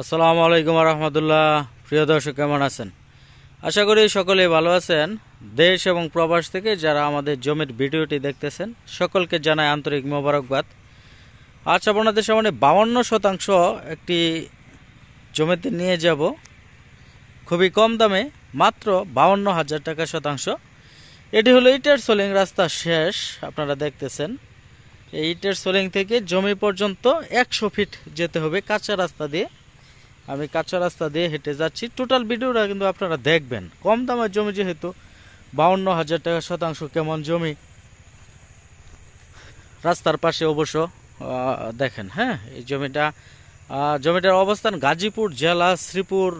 আসসালামু আলাইকুম রহমতুল্লাহ। প্রিয় দর্শক, কেমন আছেন? আশা করি সকলেই ভালো আছেন। দেশ এবং প্রবাস থেকে যারা আমাদের জমির ভিডিওটি দেখতেছেন সকলকে জানাই আন্তরিক মোবারকবাদ। আজ আপনাদের সামনে 52% একটি জমিতে নিয়ে যাব, খুবই কম দামে, মাত্র 52,000 টাকা শতাংশ। এটি হলো ইটের সোলিং রাস্তা শেষ, আপনারা দেখতেছেন। এই ইটের সোলিং থেকে জমি পর্যন্ত 100 ফিট যেতে হবে কাঁচা রাস্তা দিয়ে। আমি কাঁচা রাস্তা দিয়ে হেঁটে যাচ্ছি। টোটাল ভিডিওটা কিন্তু আপনারা দেখবেন। কম দামের জমি যেহেতু, 52,000 টাকা শতাংশ কেমন জমি, রাস্তার পাশে অবশ্য দেখেন। হ্যাঁ, এই জমিটার অবস্থান গাজীপুর জেলা, শ্রীপুর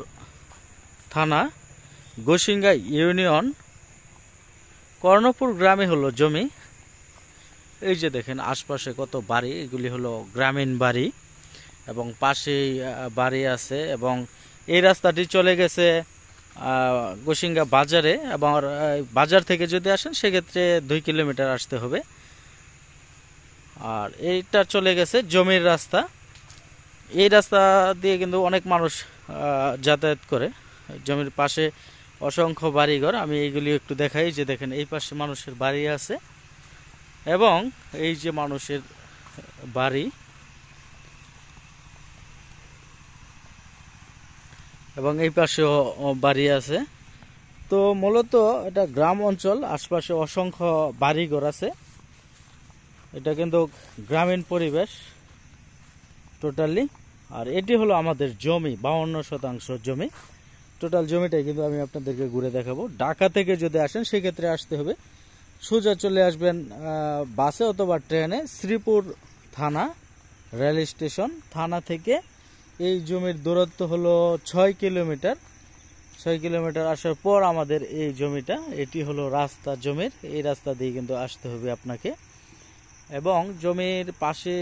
থানা, গোসিঙ্গা ইউনিয়ন, কর্ণপুর গ্রামে হলো জমি। এই যে দেখেন আশপাশে কত বাড়ি, এগুলি হলো গ্রামীণ বাড়ি এবং পাশেই বাড়ি আছে। এবং এই রাস্তাটি চলে গেছে গোসিঙ্গা বাজারে, এবং বাজার থেকে যদি আসেন সেক্ষেত্রে 2 কিলোমিটার আসতে হবে। আর এইটা চলে গেছে জমির রাস্তা। এই রাস্তা দিয়ে কিন্তু অনেক মানুষ যাতায়াত করে। জমির পাশে অসংখ্য বাড়িঘর, আমি এইগুলি একটু দেখাই। যে দেখেন এই পাশে মানুষের বাড়ি আছে এবং এই যে মানুষের বাড়ি, এবং এই পাশেও বাড়ি আছে। তো মূলত এটা গ্রাম অঞ্চল, আশপাশে অসংখ্য বাড়িঘর আছে। এটা কিন্তু গ্রামীণ পরিবেশ টোটালি। আর এটি হলো আমাদের জমি, 52% জমি। টোটাল জমিটাই কিন্তু আমি আপনাদেরকে ঘুরে দেখাবো। ঢাকা থেকে যদি আসেন সেক্ষেত্রে আসতে হবে, সোজা চলে আসবেন বাসে অথবা ট্রেনে। শ্রীপুর থানা রেল স্টেশন, থানা থেকে এই জমির দূরত্ব হলো 6 কিলোমিটার। 6 কিলোমিটার আসার পর আমাদের এই জমিটা, এটি হলো রাস্তা জমির। এই রাস্তা দিয়ে কিন্তু আসতে হবে আপনাকে। এবং জমির পাশে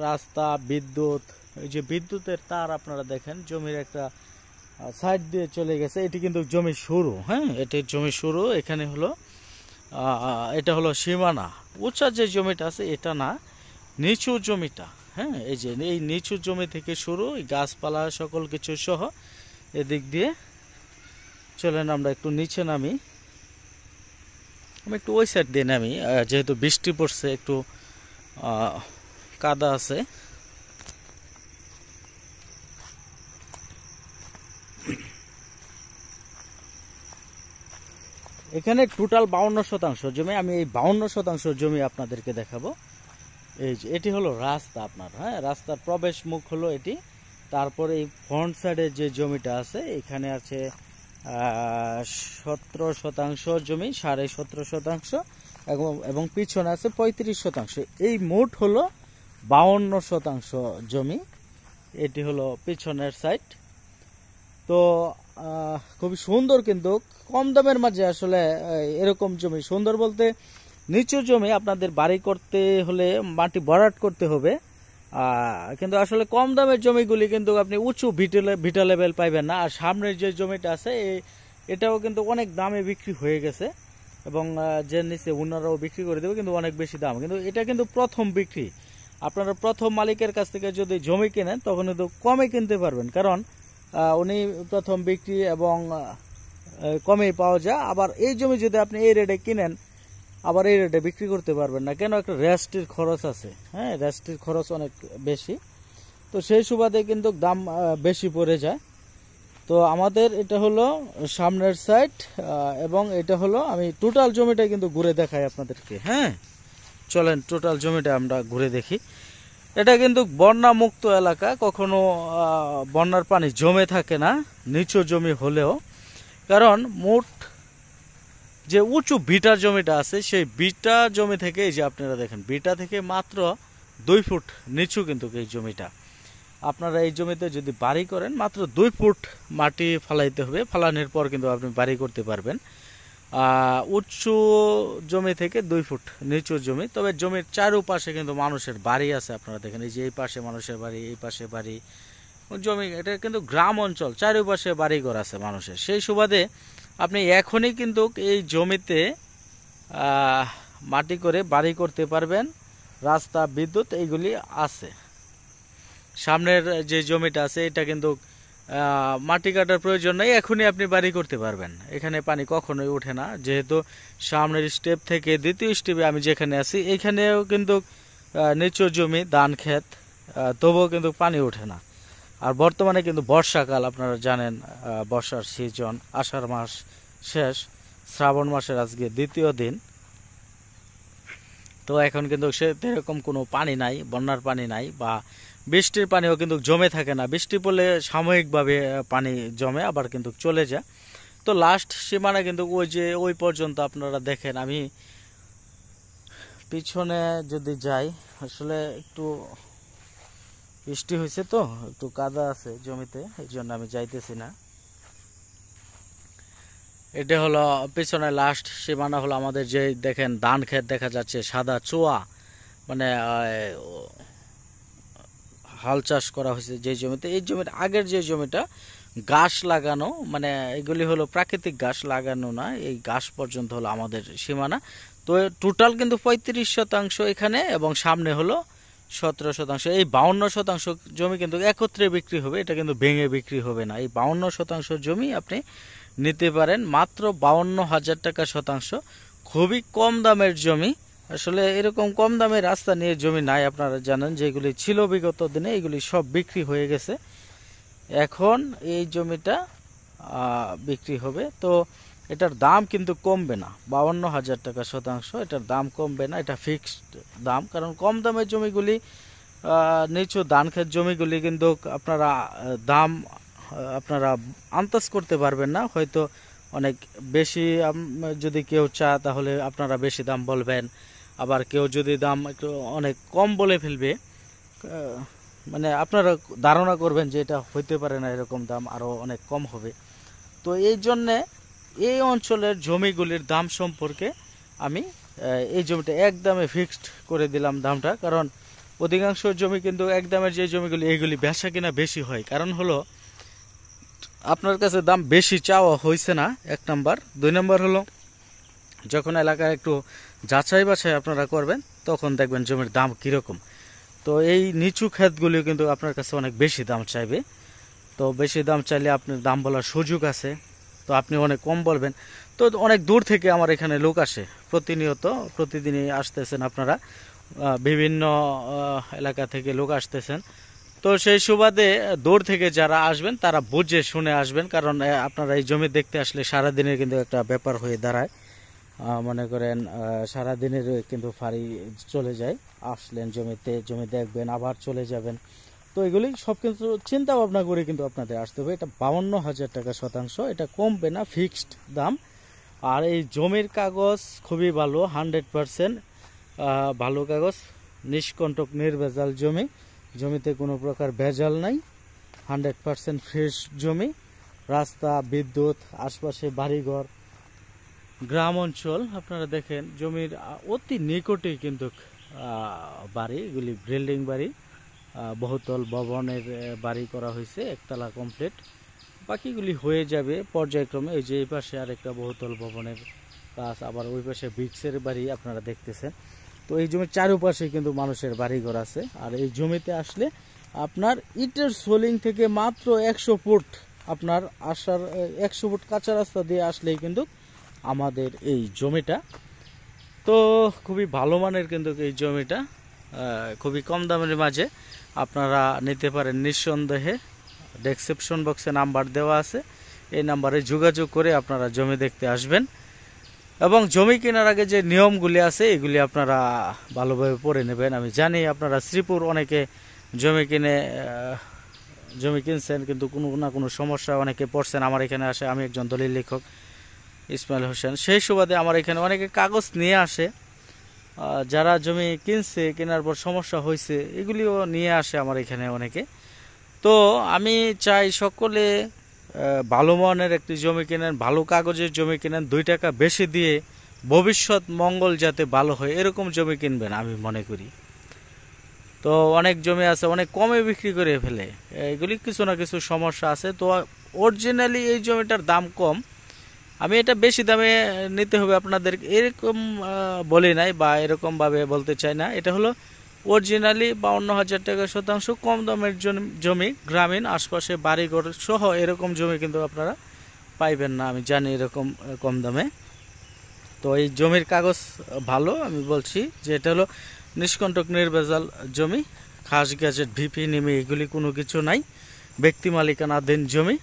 রাস্তা, বিদ্যুৎ, এই যে বিদ্যুতের তার আপনারা দেখেন জমির একটা সাইড দিয়ে চলে গেছে। এটি কিন্তু জমির শুরু। হ্যাঁ, এটি জমির শুরু। এখানে হলো এটা হলো সীমানা। উঁচা যে জমিটা আছে এটা না, নিচু জমিটা। হ্যাঁ, এই যে এই নিচু জমি থেকে শুরু, গাছপালা সকল কিছু সহ এদিক দিয়ে। চলেন আমরা একটু নিচে নামি। আমি একটু ওই সাইড দিয়ে নামি, যেহেতু বৃষ্টি পড়ছে, একটু কাদা আছে। এখানে টোটাল 52% জমি। আমি এই 52% জমি আপনাদেরকে দেখাবো। এই যে এটি হলো রাস্তা আপনার। হ্যাঁ, রাস্তার প্রবেশ মুখ হলো এটি। তারপরে এই ফ্রন্ট সাইডে যে জমিটা আছে, এখানে আছে 17% জমি, 17.5%, এবং পিছনে আছে 35%। এই মোট হলো 52% জমি। এটি হলো পিছনের সাইড। তো খুবই সুন্দর, কিন্তু কম দামের মাঝে আসলে এরকম জমি সুন্দর বলতে, নিচু জমি আপনাদের বাড়ি করতে হলে মাটি ভরাট করতে হবে। কিন্তু আসলে কম দামের জমিগুলি কিন্তু আপনি উঁচু ভিটা লেভেল পাইবেন না। আর সামনের যে জমিটা আছে এটাও কিন্তু অনেক দামে বিক্রি হয়ে গেছে, এবং যে নিচে ওনারাও বিক্রি করে দেবে, কিন্তু অনেক বেশি দাম। কিন্তু এটা কিন্তু প্রথম বিক্রি। আপনারা প্রথম মালিকের কাছ থেকে যদি জমি কেনেন তখন কিন্তু কমে কিনতে পারবেন, কারণ উনি প্রথম বিক্রি এবং কমেই পাওয়া যায়। আবার এই জমি যদি আপনি এই রেটে কিনেন, আবার এই রেটে বিক্রি করতে পারবেন না, কেন? একটা রেজিস্ট্রির খরচ আছে। হ্যাঁ, রেজিস্ট্রির খরচ অনেক বেশি, তো সেই সুবাদে কিন্তু দাম বেশি পড়ে যায়। তো আমাদের এটা হলো সামনের সাইড, এবং এটা হলো, আমি টোটাল জমিটা কিন্তু ঘুরে দেখাই আপনাদেরকে। হ্যাঁ, চলেন টোটাল জমিটা আমরা ঘুরে দেখি। এটা কিন্তু বন্যা মুক্ত এলাকা, কখনো বন্যার পানি জমে থাকে না নিচু জমি হলেও, কারণ মোট যে উঁচু বিটার জমিটা আছে সেই বিটা জমি থেকে, এই যে আপনারা দেখেন, বিটা থেকে মাত্র 2 ফুট নিচু কিন্তু এই জমিটা। আপনারা এই জমিতে যদি বাড়ি করেন মাত্র 2 ফুট মাটি ফালাইতে হবে, ফালানোর পর কিন্তু আপনি বাড়ি করতে পারবেন। উঁচু জমি থেকে 2 ফুট নিচু জমি। তবে জমির চারপাশে কিন্তু মানুষের বাড়ি আছে, আপনারা দেখেন। এই যে এই পাশে মানুষের বাড়ি, এই পাশে বাড়ি, জমি। এটা কিন্তু গ্রাম অঞ্চল, চারপাশে বাড়িঘর আছে মানুষের। সেই সুবাদে আপনি এখনই কিন্তু এই জমিতে মাটি করে বাড়ি করতে পারবেন। রাস্তা, বিদ্যুৎ এইগুলি আছে। সামনের যে জমিটা আছে এটা কিন্তু মাটি কাটার প্রয়োজন নেই, এখনই আপনি বাড়ি করতে পারবেন। এখানে পানি কখনোই ওঠে না, যেহেতু সামনের স্টেপ থেকে দ্বিতীয় স্টেপে আমি যেখানে আছি এখানেও কিন্তু নিচু জমি ধান ক্ষেত, তবুও কিন্তু পানি ওঠে না। আর বর্তমানে কিন্তু বর্ষাকাল, আপনারা জানেন বর্ষার সিজন, আষাঢ় মাস শেষ, শ্রাবণ মাসের আজকে দ্বিতীয় দিন। তো এখন কিন্তু সেরকম কোনো পানি নাই, বন্যার পানি নাই, বা বৃষ্টির পানিও কিন্তু জমে থাকে না। বৃষ্টি পড়লে সাময়িকভাবে পানি জমে আবার কিন্তু চলে যায়। তো লাস্ট সীমানা কিন্তু ওই যে ওই পর্যন্ত আপনারা দেখেন। আমি পিছনে যদি যাই, আসলে একটু বৃষ্টি হয়েছে তো একটু কাদা আছে জমিতে, এই জন্য আমি যাইতেছি না। এটা হলো পিছনে লাস্ট সীমানা, হলো আমাদের যে দেখেন ধান ক্ষেত দেখা যাচ্ছে, সাদা চোয়া, মানে হাল চাষ করা হয়েছে যে জমিতে। এই জমির আগের যে জমিটা ঘাস লাগানো, মানে এগুলি হলো প্রাকৃতিক ঘাস লাগানো না, এই ঘাস পর্যন্ত হলো আমাদের সীমানা। তো টোটাল কিন্তু 35% এখানে, এবং সামনে হলো 17%। এই 52% জমি কিন্তু একত্রে বিক্রি হবে, এটা কিন্তু ভেঙে বিক্রি হবে না। এই 52% জমি আপনি নিতে পারেন মাত্র 52,000 টাকা শতাংশ। খুবই কম দামের জমি। আসলে এরকম কম দামে রাস্তা নিয়ে জমি নাই, আপনারা জানেন যেগুলি ছিল বিগত দিনে এগুলি সব বিক্রি হয়ে গেছে। এখন এই জমিটা বিক্রি হবে। তো এটার দাম কিন্তু কমবে না, 52,000 টাকা শতাংশ, এটার দাম কমবে না, এটা ফিক্সড দাম। কারণ কম দামের জমিগুলি, নিচু ধান ক্ষেত জমিগুলি কিন্তু আপনারা দাম আপনারা আন্দাজ করতে পারবেন না। হয়তো অনেক বেশি যদি কেউ চায় তাহলে আপনারা বেশি দাম বলবেন, আবার কেউ যদি দাম একটু অনেক কম বলে ফেলবে, মানে আপনারা ধারণা করবেন যে এটা হইতে পারে না, এরকম দাম আরও অনেক কম হবে। তো এই জন্যে এই অঞ্চলের জমিগুলির দাম সম্পর্কে আমি এই জমিটা একদমে ফিক্সড করে দিলাম দামটা। কারণ অধিকাংশ জমি কিন্তু একদমের যে জমিগুলি এইগুলি বেচা কিনা বেশি হয়। কারণ হলো আপনার কাছে দাম বেশি চাওয়া হয়েছে না, 1 নাম্বার। 2 নাম্বার হলো যখন এলাকায় একটু যাচাই বাছাই আপনারা করবেন তখন দেখবেন জমির দাম কীরকম। তো এই নিচু ক্ষেতগুলিও কিন্তু আপনার কাছে অনেক বেশি দাম চাইবে। তো বেশি দাম চাইলে আপনার দাম বলার সুযোগ আছে, তো আপনি অনেক কম বলবেন। তো অনেক দূর থেকে আমার এখানে লোক আসে, প্রতিনিয়ত প্রতিদিনই আসতেছেন আপনারা, বিভিন্ন এলাকা থেকে লোক আসতেছেন। তো সেই সুবাদে দূর থেকে যারা আসবেন তারা বুঝে শুনে আসবেন, কারণ আপনারা এই জমি দেখতে আসলে সারাদিনের কিন্তু একটা ব্যাপার হয়ে দাঁড়ায়। মনে করেন সারাদিনের কিন্তু ফাড়ি চলে যায়, আসলেন জমিতে, জমি দেখবেন আবার চলে যাবেন। তো এগুলি সব কিছু চিন্তা ভাবনা করে কিন্তু আপনাদের আসতে হবে। এটা 52,000 টাকা শতাংশ, এটা কমবে না, ফিক্সড দাম। আর এই জমির কাগজ খুবই ভালো, 100% ভালো কাগজ, নিষ্কণ্টক নির্ভেজাল জমি, জমিতে কোনো প্রকার ভেজাল নাই, 100% ফ্রেশ জমি। রাস্তা, বিদ্যুৎ, আশপাশে বাড়িঘর, গ্রাম অঞ্চল, আপনারা দেখেন জমির অতি নিকটেই কিন্তু বাড়ি, এগুলি বিল্ডিং বাড়ি, বহুতল ভবনের বাড়ি করা হয়েছে, একতলা কমপ্লিট, বাকিগুলি হয়ে যাবে পর্যায়ক্রমে। এই যে এই পাশে আরেকটা বহুতল ভবনের কাজ, আবার ওই পাশে ব্রিক্সের বাড়ি আপনারা দেখতেছেন। তো এই জমির চারপাশে কিন্তু মানুষের বাড়িঘর আছে। আর এই জমিতে আসলে আপনার ইটের সোলিং থেকে মাত্র 100 ফুট আপনার আসার, 100 ফুট কাঁচা রাস্তা দিয়ে আসলেই কিন্তু আমাদের এই জমিটা। তো খুবই ভালো মানের কিন্তু এই জমিটা, খুবই কম দামের মাঝে আপনারা নিতে পারেন নিঃসন্দেহে। ডেসক্রিপশন বক্সে নাম্বার দেওয়া আছে, এই নাম্বারে যোগাযোগ করে আপনারা জমি দেখতে আসবেন। এবং জমি কেনার আগে যে নিয়মগুলি আছে এগুলি আপনারা ভালোভাবে পড়ে নেবেন। আমি জানি আপনারা শ্রীপুর অনেকে জমি কিনছেন, কিন্তু কোনো না কোনো সমস্যা অনেকে পড়ছেন। আমার এখানে আসে, আমি একজন দলিল লেখক ইসমাইল হোসেন, সেই সুবাদে আমার এখানে অনেকে কাগজ নিয়ে আসে, যারা জমি কিনছে, কেনার পর সমস্যা হয়েছে, এগুলিও নিয়ে আসে আমার এখানে অনেকে। তো আমি চাই সকলে ভালো মানের একটি জমি কেনেন, ভালো কাগজের জমি কেনেন, 2 টাকা বেশি দিয়ে ভবিষ্যৎ মঙ্গল যাতে ভালো হয় এরকম জমি কিনবেন আমি মনে করি। তো অনেক জমি আছে অনেক কমে বিক্রি করে ফেলে, এগুলি কিছু না কিছু সমস্যা আছে। তো অরিজিনালি এই জমিটার দাম কম, আমি এটা বেশি দামে নিতে হবে আপনাদের এরকম বলি নাই, বা এরকমভাবে বলতে চাই না। এটা হলো অরিজিনালি 52,000 টাকা শতাংশ। কম দামের জমি, গ্রামীণ আশপাশে বাড়িঘর সহ এরকম জমি কিন্তু আপনারা পাইবেন না, আমি জানি এরকম কম দামে। তো এই জমির কাগজ ভালো, আমি বলছি যে এটা হলো নিষ্কণ্টক নির্ভেজাল জমি, খাস গ্যাজেট ভিপি নিমি এগুলি কোনো কিছু নাই, ব্যক্তি মালিকানাধীন জমি।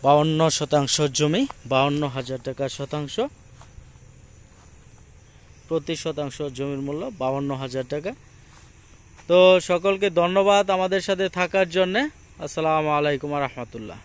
52% জমি, 52,000 টাকা শতাংশ। প্রতি শতাংশ জমির মূল্য 52,000 টাকা। তো সকলকে ধন্যবাদ আমাদের সাথে থাকার জন্যে। আসসালামু আলাইকুম ওয়া রাহমাতুল্লাহ।